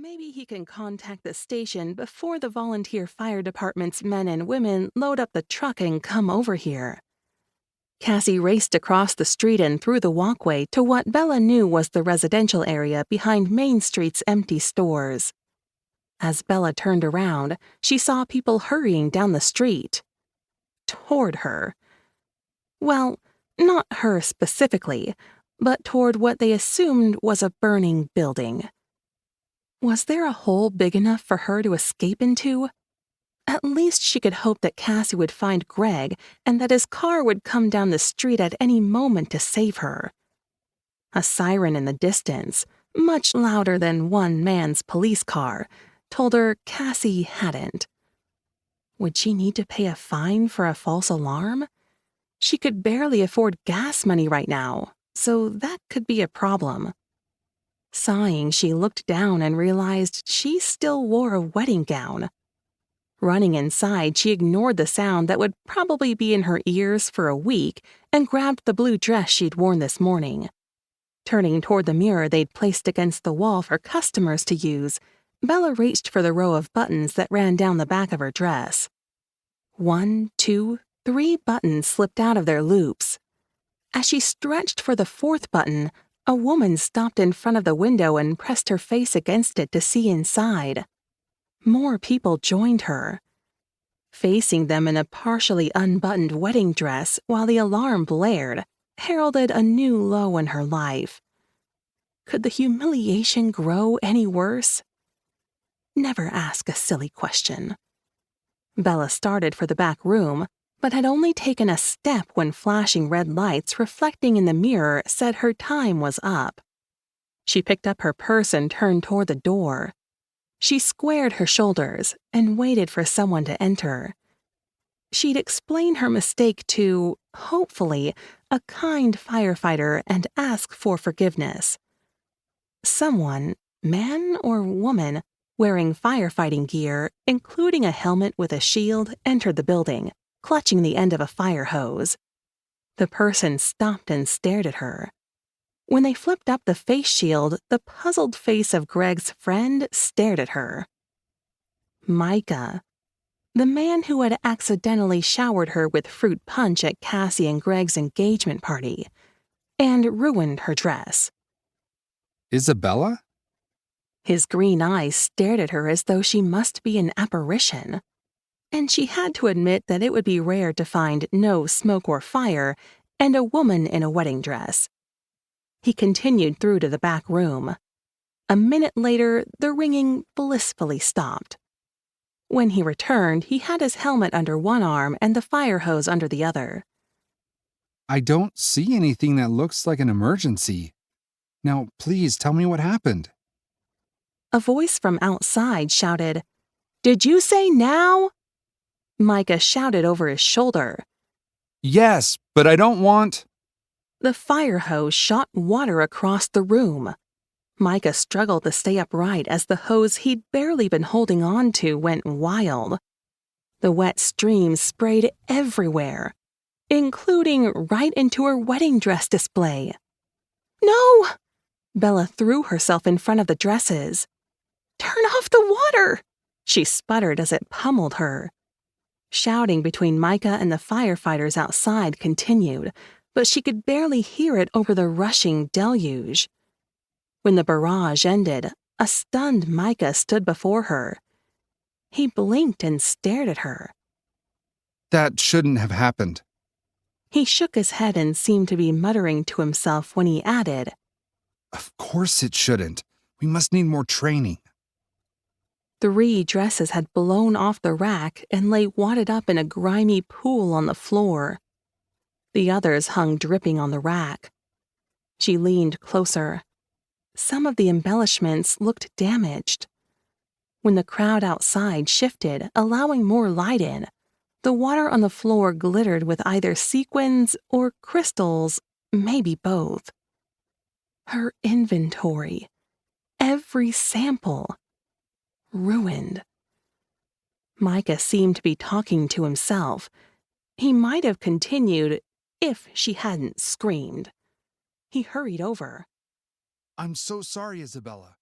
Maybe he can contact the station before the volunteer fire department's men and women load up the truck and come over here. Cassie raced across the street and through the walkway to what Bella knew was the residential area behind Main Street's empty stores. As Bella turned around, she saw people hurrying down the street. Toward her. Well, not her specifically, but toward what they assumed was a burning building. Was there a hole big enough for her to escape into? At least she could hope that Cassie would find Greg and that his car would come down the street at any moment to save her. A siren in the distance, much louder than one man's police car, told her Cassie hadn't. Would she need to pay a fine for a false alarm? She could barely afford gas money right now, so that could be a problem. Sighing, she looked down and realized she still wore a wedding gown. Running inside, she ignored the sound that would probably be in her ears for a week and grabbed the blue dress she'd worn this morning. Turning toward the mirror they'd placed against the wall for customers to use, Bella reached for the row of buttons that ran down the back of her dress. 1, 2, 3 buttons slipped out of their loops. As she stretched for the 4th button, a woman stopped in front of the window and pressed her face against it to see inside. More people joined her. Facing them in a partially unbuttoned wedding dress while the alarm blared, heralded a new low in her life. Could the humiliation grow any worse? Never ask a silly question. Bella started for the back room, but had only taken a step when flashing red lights reflecting in the mirror said her time was up. She picked up her purse and turned toward the door. She squared her shoulders and waited for someone to enter. She'd explain her mistake to, hopefully, a kind firefighter and ask for forgiveness. Someone, man or woman, wearing firefighting gear, including a helmet with a shield, entered the building, clutching the end of a fire hose. The person stopped and stared at her. When they flipped up the face shield, the puzzled face of Greg's friend stared at her. Micah, the man who had accidentally showered her with fruit punch at Cassie and Greg's engagement party, and ruined her dress. Isabella? His green eyes stared at her as though she must be an apparition. And she had to admit that it would be rare to find no smoke or fire and a woman in a wedding dress. He continued through to the back room. A minute later, the ringing blissfully stopped. When he returned, he had his helmet under one arm and the fire hose under the other. I don't see anything that looks like an emergency. Now, please tell me what happened. A voice from outside shouted, "Did you say now?" Micah shouted over his shoulder. Yes, but I don't want... The fire hose shot water across the room. Micah struggled to stay upright as the hose he'd barely been holding on to went wild. The wet stream sprayed everywhere, including right into her wedding dress display. "No!" Bella threw herself in front of the dresses. "Turn off the water!" she sputtered as it pummeled her. Shouting between Micah and the firefighters outside continued, but she could barely hear it over the rushing deluge. When the barrage ended, a stunned Micah stood before her. He blinked and stared at her. That shouldn't have happened. He shook his head and seemed to be muttering to himself when he added, Of course it shouldn't. We must need more training. 3 dresses had blown off the rack and lay wadded up in a grimy pool on the floor. The others hung dripping on the rack. She leaned closer. Some of the embellishments looked damaged. When the crowd outside shifted, allowing more light in, the water on the floor glittered with either sequins or crystals, maybe both. Her inventory. Every sample. Ruined. Micah seemed to be talking to himself. He might have continued if she hadn't screamed. He hurried over. I'm so sorry, Isabella.